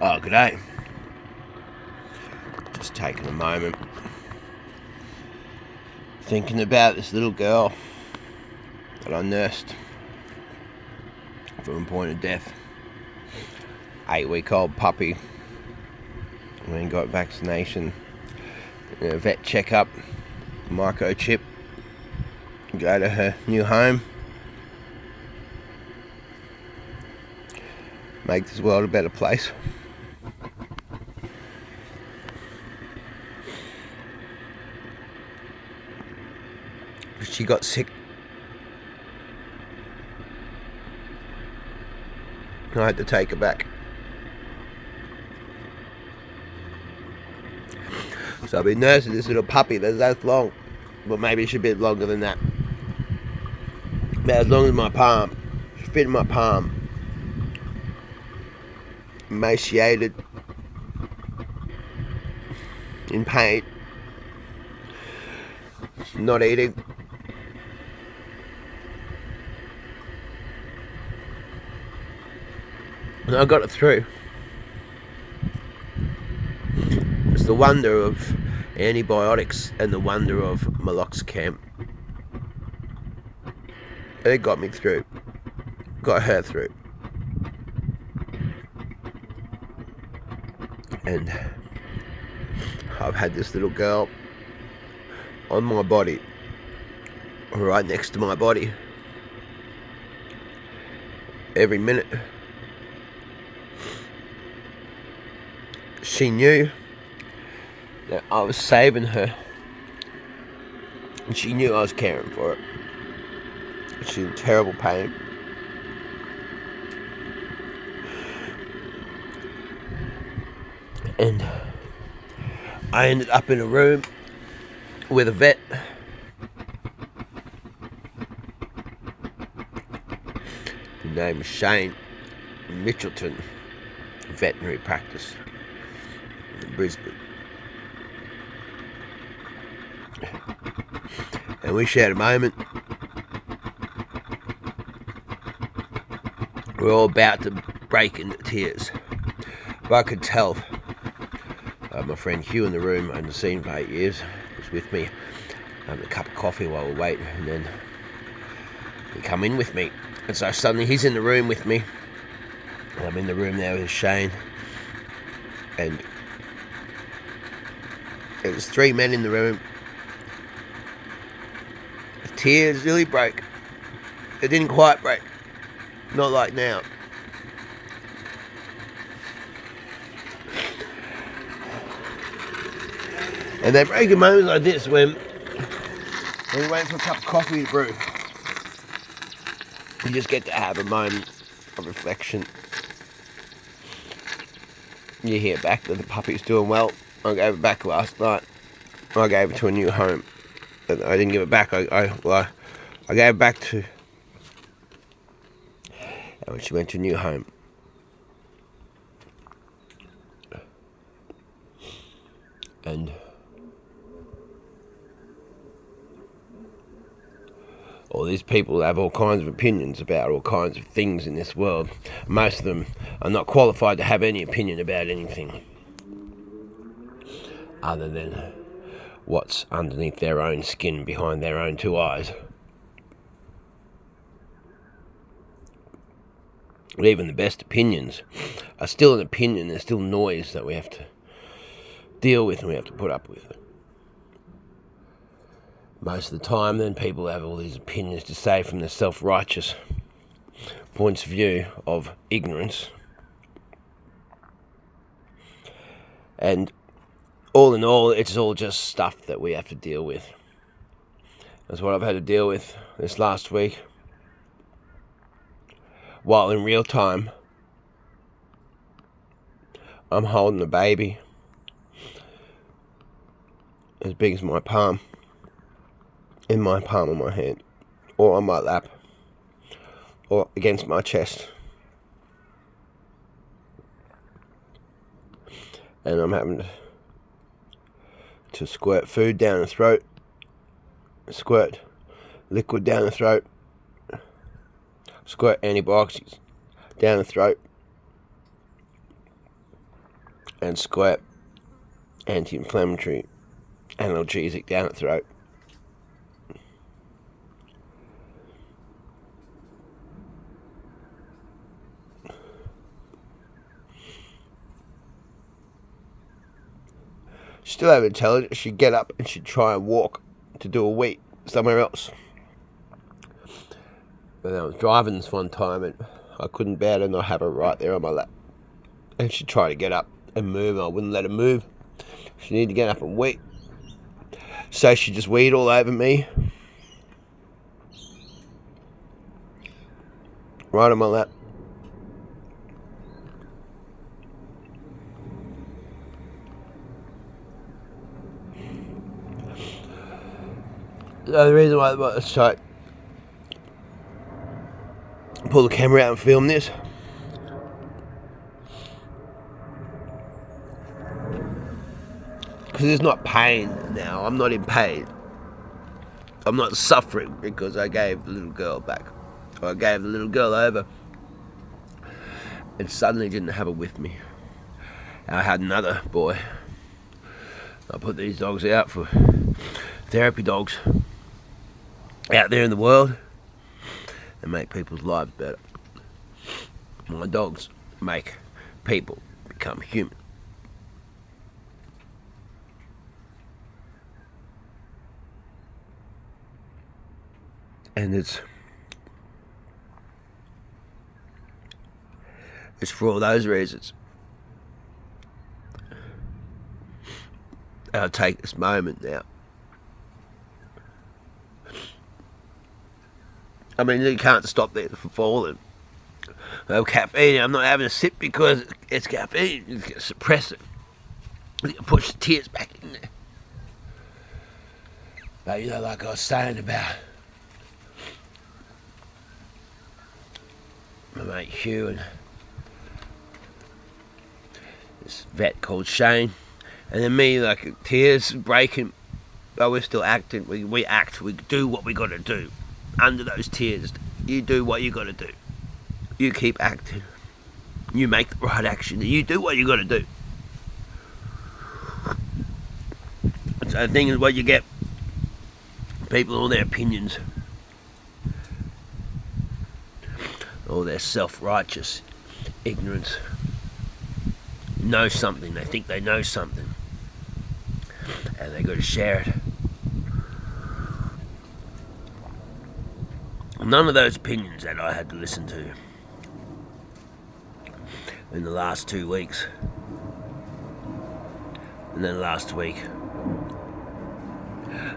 Oh, g'day. Just taking a moment, thinking about this little girl that I nursed from the point of death. 8-week-old puppy. And then got vaccination, vet checkup, microchip, go to her new home, make this world a better place. She got sick. I had to take her back. So I've been nursing this little puppy that's that long, but maybe it should be longer than that. About as long as my palm. She fit in my palm. Emaciated. In pain. Not eating. And I got it through. It's the wonder of antibiotics and the wonder of meloxicam. It got me through. Got her through. And I've had this little girl on my body, right next to my body, every minute. She knew that I was saving her, and she knew I was caring for her. She's in terrible pain. And I ended up in a room with a vet. His name is Shane Mitchelton, veterinary practice in Brisbane. And we shared a moment. We're all about to break into tears. But I could tell. My friend Hugh in the room, I hadn't seen for 8 years, was with me, having a cup of coffee while we're waiting, and then he come in with me. And so suddenly he's in the room with me, and I'm in the room there with Shane, and there was 3 men in the room. The tears really broke. It didn't quite break. Not like now. And they break in moments like this when we wait for a cup of coffee to brew. You just get to have a moment of reflection. You hear back that the puppy's doing well. I gave it back last night. I gave it to a new home. I didn't give it back. I gave it back to... And when she went to a new home. And... all these people have all kinds of opinions about all kinds of things in this world. Most of them are not qualified to have any opinion about anything other than what's underneath their own skin, behind their own 2 eyes. But even the best opinions are still an opinion. There's still noise that we have to deal with and we have to put up with. Most of the time, then, people have all these opinions to say from the self-righteous points of view of ignorance. And all in all, it's all just stuff that we have to deal with. That's what I've had to deal with this last week. While in real time, I'm holding a baby as big as my palm. In my palm of my hand, or on my lap, or against my chest. And I'm having to squirt food down the throat, squirt liquid down the throat, squirt antibiotics down the throat. and squirt anti-inflammatory analgesic down her throat. Still have intelligence. She'd get up and she'd try and walk to do a week somewhere else. But I was driving this one time and I couldn't bear to not have her right there on my lap. And she'd try to get up and move. I wouldn't let her move. She needed to get up and wee. So she just weed all over me. Right on my lap. So the reason why I started pull the camera out and film this because there's not pain now. I'm not in pain. I'm not suffering because I gave the little girl back. Or I gave the little girl over and suddenly didn't have her with me. I had another boy. I put these dogs out for therapy dogs out there in the world and make people's lives better. My dogs make people become human. And it's for all those reasons I'll take this moment now. I mean, you can't stop there from falling. Well, caffeine, I'm not having a sip because it's caffeine. It's going to suppress it. You can push the tears back in there. But, you know, like I was saying about my mate Hugh and this vet called Shane, and then me, like, tears breaking, but we're still acting. We act. We do what we got to do. Under those tears, you do what you got to do. You keep acting. You make the right action. You do what you got to do. So the thing is, what you get, people, all their opinions, all their self-righteous ignorance, know something. They think they know something, and they got to share it. None of those opinions that I had to listen to in the last 2 weeks, and then last week,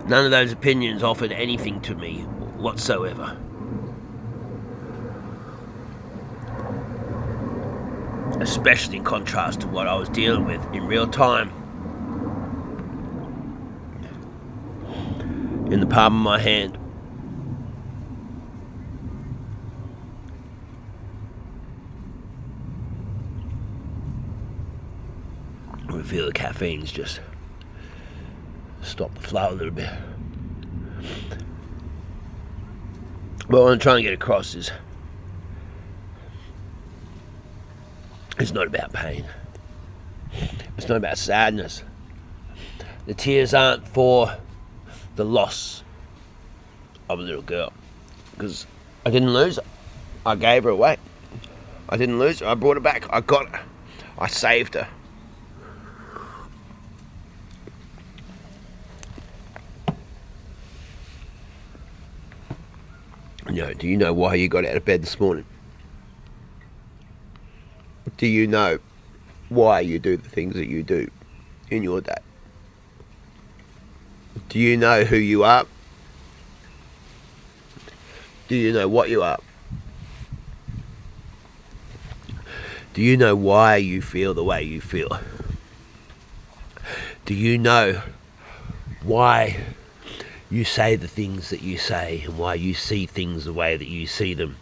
none of those opinions offered anything to me whatsoever. Especially in contrast to what I was dealing with in real time. In the palm of my hand. I feel the caffeine's just stop the flow a little bit. But what I'm trying to get across is it's not about pain. It's not about sadness. The tears aren't for the loss of a little girl. Because I didn't lose her. I gave her away. I didn't lose her. I brought her back. I got her. I saved her. You know, do you know why you got out of bed this morning? Do you know why you do the things that you do in your day? Do you know who you are? Do you know what you are? Do you know why you feel the way you feel? Do you know why you say the things that you say and why you see things the way that you see them?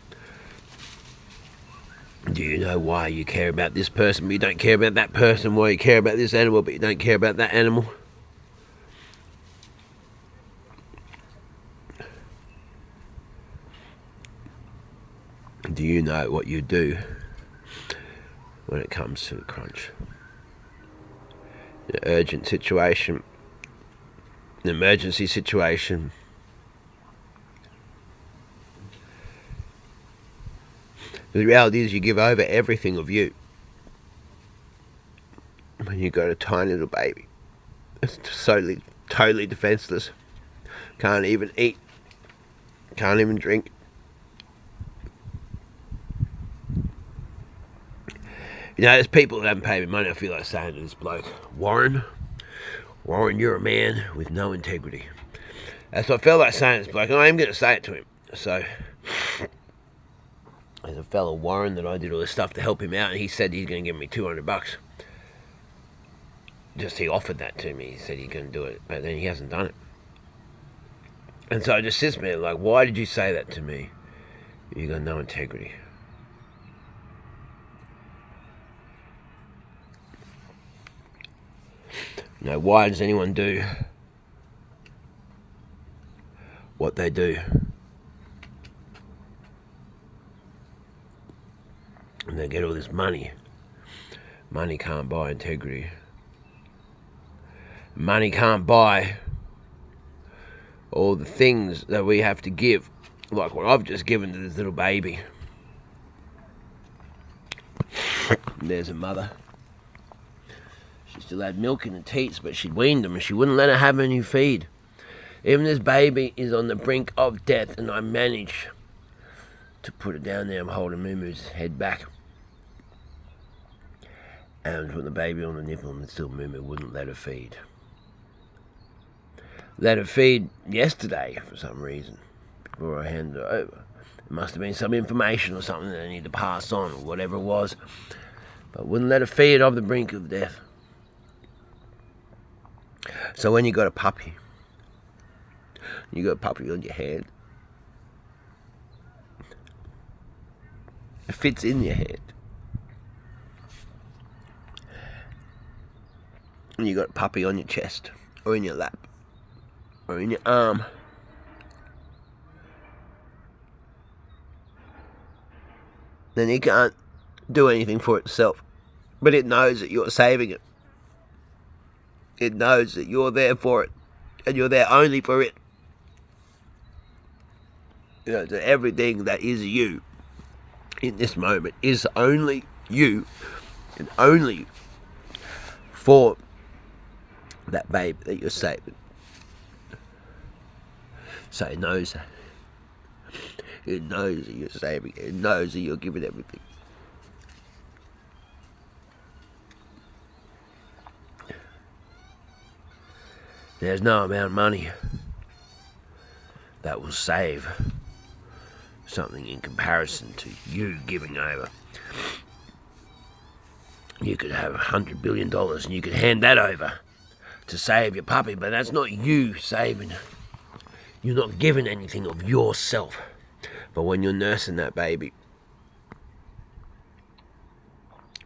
Do you know why you care about this person but you don't care about that person? Why you care about this animal but you don't care about that animal? Do you know what you do when it comes to the crunch? an urgent situation, an emergency situation. The reality is you give over everything of you when you got a tiny little baby. It's totally defenseless. Can't even eat. Can't even drink. You know, there's people that haven't paid me money. I feel like saying to this bloke, Warren, you're a man with no integrity. That's what I felt like saying to this bloke, and I am going to say it to him. So, there's a fellow Warren that I did all this stuff to help him out, and he said he's going to give me $200. Just he offered that to me. He said he's going to do it, but then he hasn't done it. And so I just sits there like, why did you say that to me? You got no integrity. You know, why does anyone do what they do? And they get all this money. Money can't buy integrity. Money can't buy all the things that we have to give, like what I've just given to this little baby. And there's a mother. She still had milk in the teats, but she'd weaned them and she wouldn't let her have any feed. Even this baby is on the brink of death, and I managed to put her down there and holding Moomoo's head back. And put the baby on the nipple, and still Moomoo wouldn't let her feed. Let her feed yesterday for some reason before I handed her over. It must have been some information or something that I need to pass on or whatever it was. But wouldn't let her feed off the brink of death. So when you got a puppy on your hand, it fits in your hand. And you got a puppy on your chest, or in your lap, or in your arm. Then it can't do anything for itself. But it knows that you're saving it. It knows that you're there for it. And you're there only for it. You know, that everything that is you in this moment is only you. And only for that babe that you're saving. So it knows that. It knows that you're saving it. It knows that you're giving everything. There's no amount of money that will save something in comparison to you giving over. You could have $100 billion and you could hand that over to save your puppy, but that's not you saving. You're not giving anything of yourself. But when you're nursing that baby,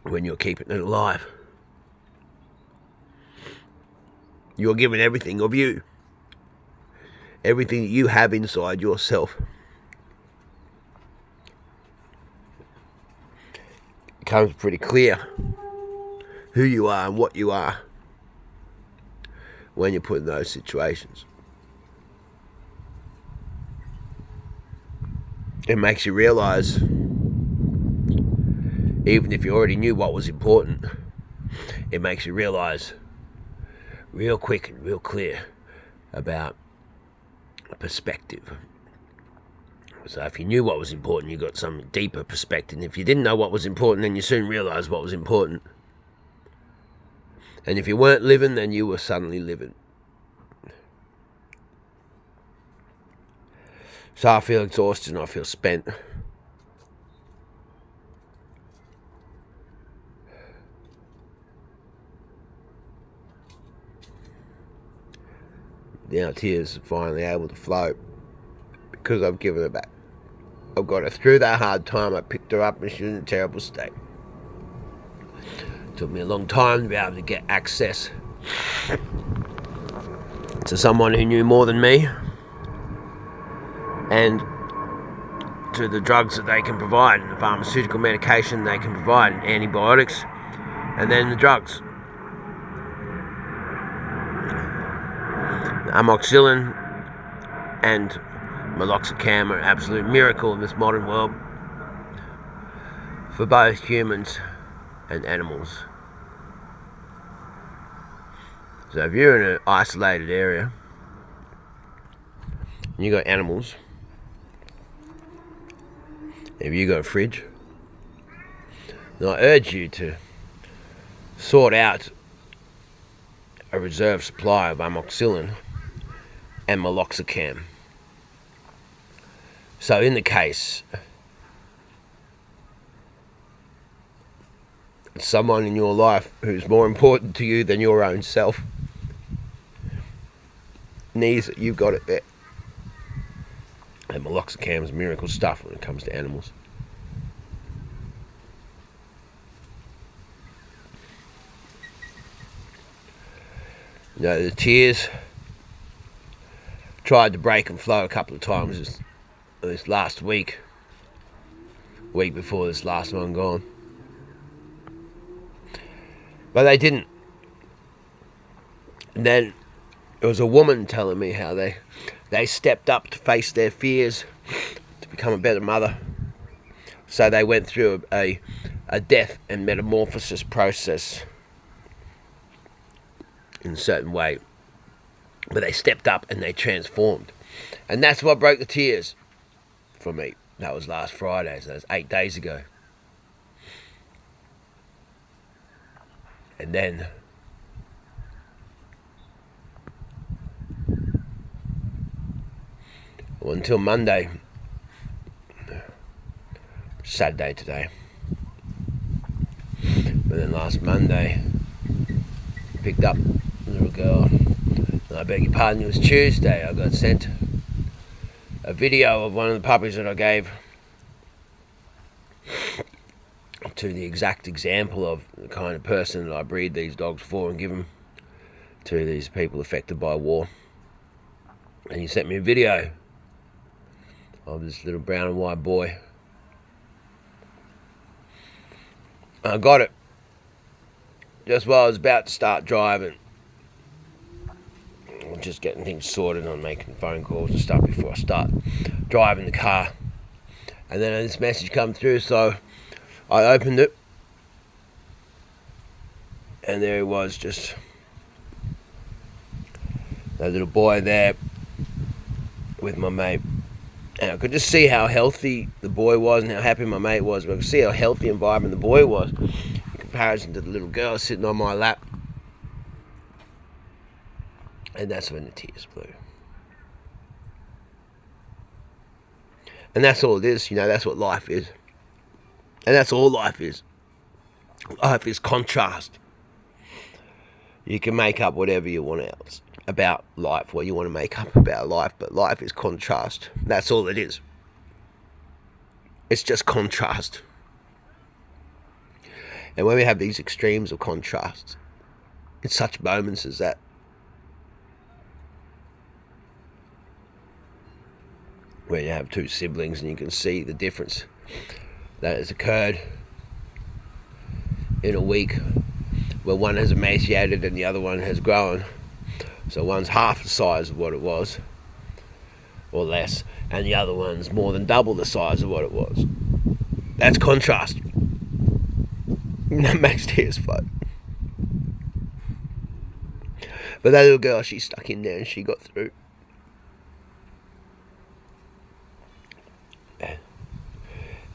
when you're keeping it alive, you're giving everything of you. Everything that you have inside yourself. It becomes pretty clear who you are and what you are when you're put in those situations. It makes you realise, even if you already knew what was important, it makes you realise real quick and real clear about perspective. So if you knew what was important, you got some deeper perspective. If you didn't know what was important, then you soon realised what was important. And if you weren't living, then you were suddenly living. So I feel exhausted and I feel spent. Now tears are finally able to flow because I've given her back. I've got her through that hard time. I picked her up and she was in a terrible state. It took me a long time to be able to get access to someone who knew more than me and to the drugs that they can provide, and the pharmaceutical medication they can provide, and antibiotics, and then the drugs. Amoxicillin and meloxicam are an absolute miracle in this modern world for both humans and animals. So if you're in an isolated area and you got animals, if you got a fridge, then I urge you to sort out a reserve supply of amoxicillin and meloxicam. So in the case someone in your life who's more important to you than your own self needs it, you've got it there. And meloxicam is miracle stuff when it comes to animals. You know, the tears tried to break and flow a couple of times this last week before this last one gone. But they didn't. And then there was a woman telling me how they stepped up to face their fears, to become a better mother. So they went through a death and metamorphosis process in a certain way. But they stepped up and they transformed. And that's what broke the tears for me. That was last Friday, so that was 8 days ago. And then until Monday, Saturday today, but then last Monday picked up a little girl, and I beg your pardon, it was Tuesday. I got sent a video of one of the puppies that I gave to the exact example of the kind of person that I breed these dogs for and give them to these people affected by war. And he sent me a video of this little brown and white boy. I got it just while I was about to start driving. I'm just getting things sorted on making phone calls and stuff before I start driving the car. And then this message come through, so I opened it. And there he was, just that little boy there with my mate. And I could just see how healthy the boy was and how happy my mate was. But I could see how healthy and vibrant the boy was in comparison to the little girl sitting on my lap. And that's when the tears flew. And that's all it is, you know, that's what life is. And that's all life is. Life is contrast. You can make up whatever you want else about life, what you want to make up about life, but life is contrast. That's all it is. It's just contrast. And when we have these extremes of contrast, in such moments as that, where you have two siblings and you can see the difference that has occurred in a week, where one has emaciated and the other one has grown. So one's half the size of what it was, or less, and the other one's more than double the size of what it was. That's contrast. That makes tears flow. But that little girl, she stuck in there and she got through.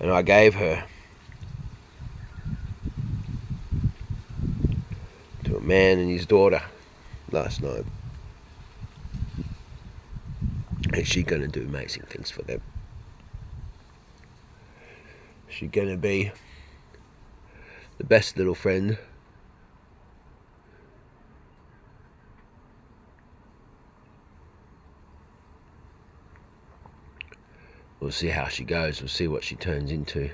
And I gave her to a man and his daughter last night. And she's going to do amazing things for them. She's going to be the best little friend. We'll see how she goes. We'll see what she turns into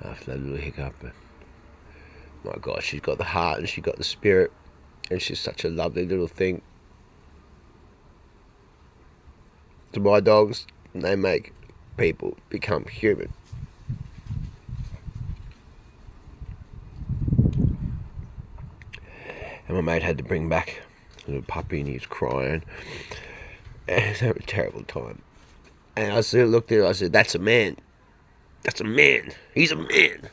after that little hiccup. But my God, she's got the heart and she's got the spirit. And she's such a lovely little thing. To my dogs, they make people become human. And my mate had to bring back little puppy, and he was crying. And he was having a terrible time. And I looked at it, I said, that's a man. That's a man. He's a man.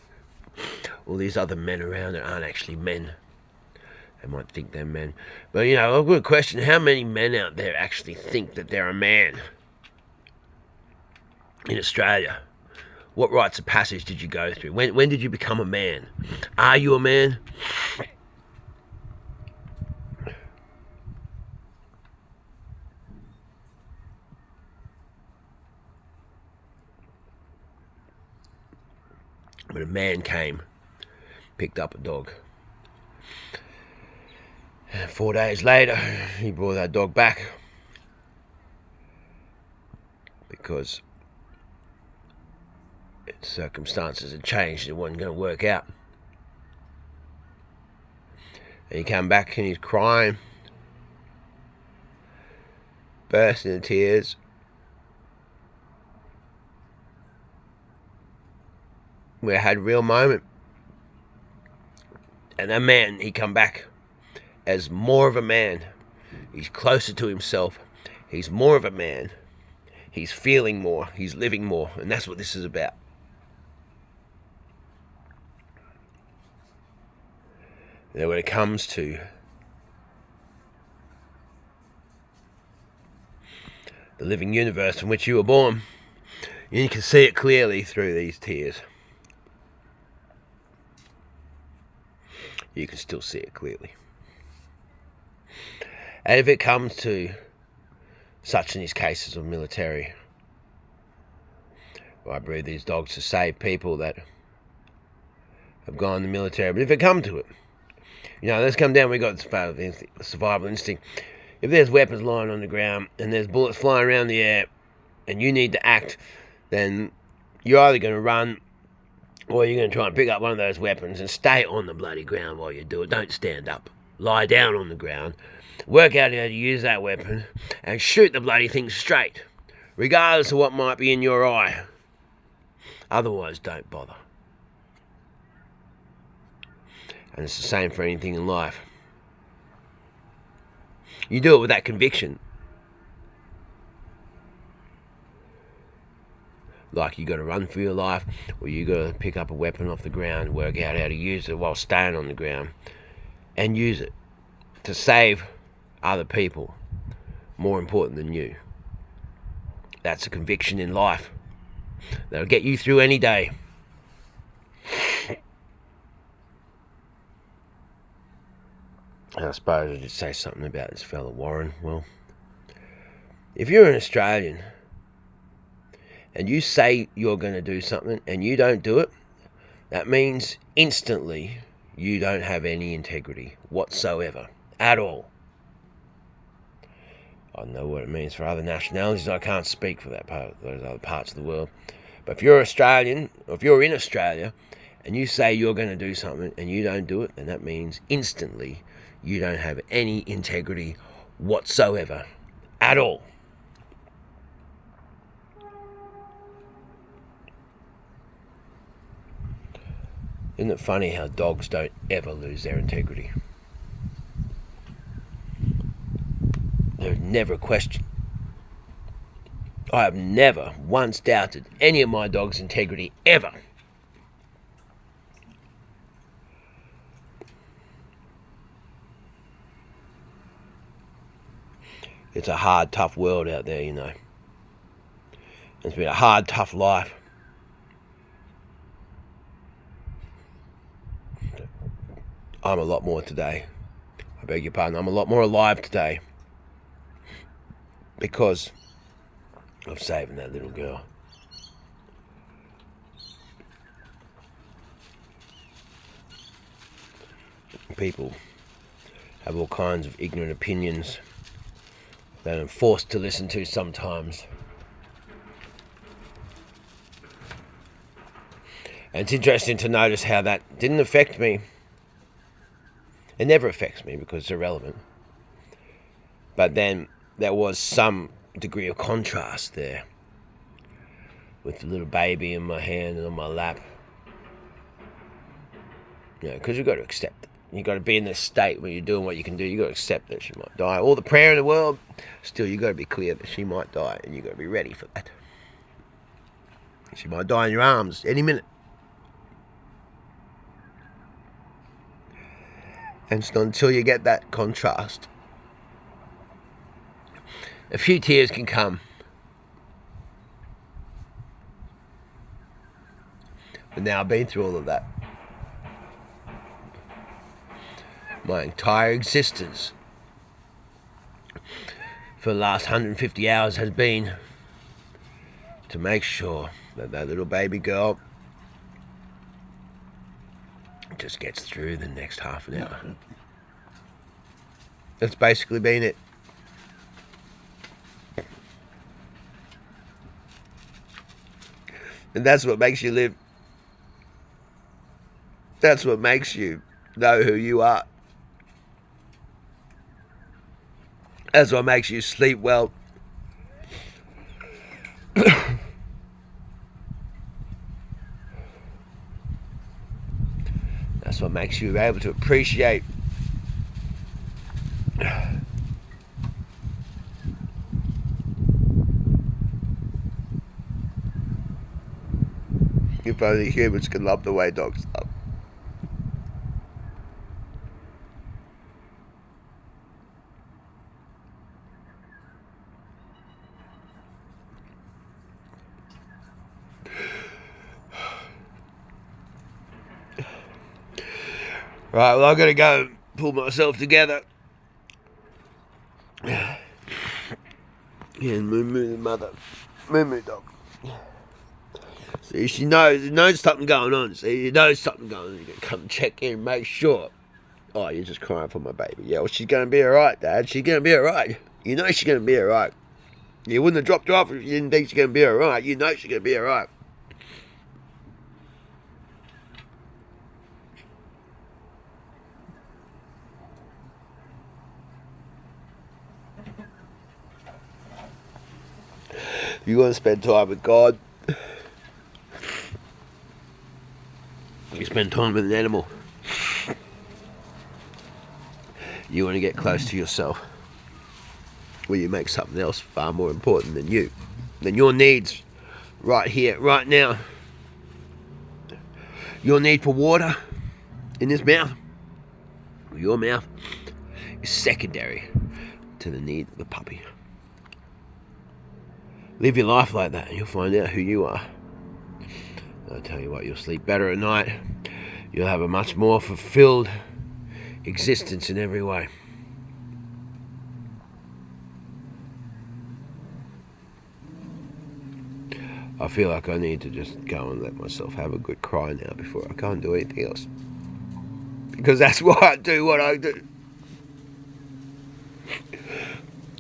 All these other men around that aren't actually men. They might think they're men. But, you know, a good question, how many men out there actually think that they're a man? In Australia, what rites of passage did you go through? When did you become a man? Are you a man? But a man came, picked up a dog. And 4 days later, he brought that dog back. Because its circumstances had changed, it wasn't going to work out. And he came back and he's crying, burst into tears. We had a real moment. And that man, he come back as more of a man. He's closer to himself. He's more of a man. He's feeling more. He's living more. And that's what this is about. Now when it comes to the living universe in which you were born, you can see it clearly through these tears. You can still see it clearly. And if it comes to such in these cases of military, well, I breed these dogs to save people that have gone in the military. But if it comes to it, you know, let's come down, we got the survival instinct. If there's weapons lying on the ground and there's bullets flying around the air and you need to act, then you're either going to run or you're going to try and pick up one of those weapons and stay on the bloody ground while you do it. Don't stand up. Lie down on the ground. Work out how to use that weapon and shoot the bloody thing straight, regardless of what might be in your eye. Otherwise, don't bother. And it's the same for anything in life. You do it with that conviction. Like you got to run for your life, or you got to pick up a weapon off the ground, work out how to use it while staying on the ground, and use it to save other people more important than you. That's a conviction in life that'll get you through any day. And I suppose I'll just say something about this fella Warren. Well, if you're an Australian and you say you're going to do something and you don't do it, that means instantly you don't have any integrity whatsoever, at all. I don't know what it means for other nationalities. I can't speak for that part, those other parts of the world. But if you're Australian, or if you're in Australia, and you say you're going to do something and you don't do it, then that means instantly you don't have any integrity whatsoever, at all. Isn't it funny how dogs don't ever lose their integrity? There's never a question. I have never once doubted any of my dog's integrity, ever. It's a hard, tough world out there, you know. It's been a hard, tough life. I'm a lot more today. I beg your pardon. I'm a lot more alive today because of saving that little girl. People have all kinds of ignorant opinions that I'm forced to listen to sometimes. And it's interesting to notice how that didn't affect me. It never affects me because it's irrelevant. But then there was some degree of contrast there with the little baby in my hand and on my lap. You know, because you've got to accept it. You got to be in this state when you're doing what you can do. You got to accept that she might die. All the prayer in the world, still you got to be clear that she might die, and you got to be ready for that. She might die in your arms any minute. And it's not until you get that contrast. A few tears can come. But now I've been through all of that. My entire existence for the last 150 hours has been to make sure that that little baby girl just gets through the next half an hour. That's basically been it. And that's what makes you live. That's what makes you know who you are. That's what makes you sleep well. That's what makes you able to appreciate if only humans can love the way dogs love. Right, well, I've got to go pull myself together. And Moo the mother. Moo dog. See, she knows something going on. See, you know something going on. You can come check in, make sure. Oh, you're just crying for my baby. Yeah, well, she's going to be alright, Dad. She's going to be alright. You know she's going to be alright. You wouldn't have dropped her off if you didn't think she's going to be alright. You know she's going to be alright. You want to spend time with God. You spend time with an animal. You want to get close to yourself. Where you make something else far more important than you. Than your needs. Right here, right now. Your need for water in this mouth. Your mouth is secondary to the need of the puppy. Live your life like that and you'll find out who you are. I'll tell you what, you'll sleep better at night. You'll have a much more fulfilled existence in every way. I feel like I need to just go and let myself have a good cry now before I can't do anything else. Because that's why I do what I do.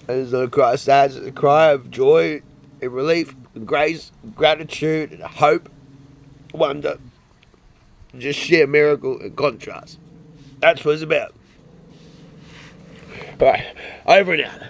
And it's not a cry of sadness, it's a cry of joy, and relief, and grace, and gratitude, and hope, wonder, just sheer miracle and contrast. That's what it's about. Right, over and out.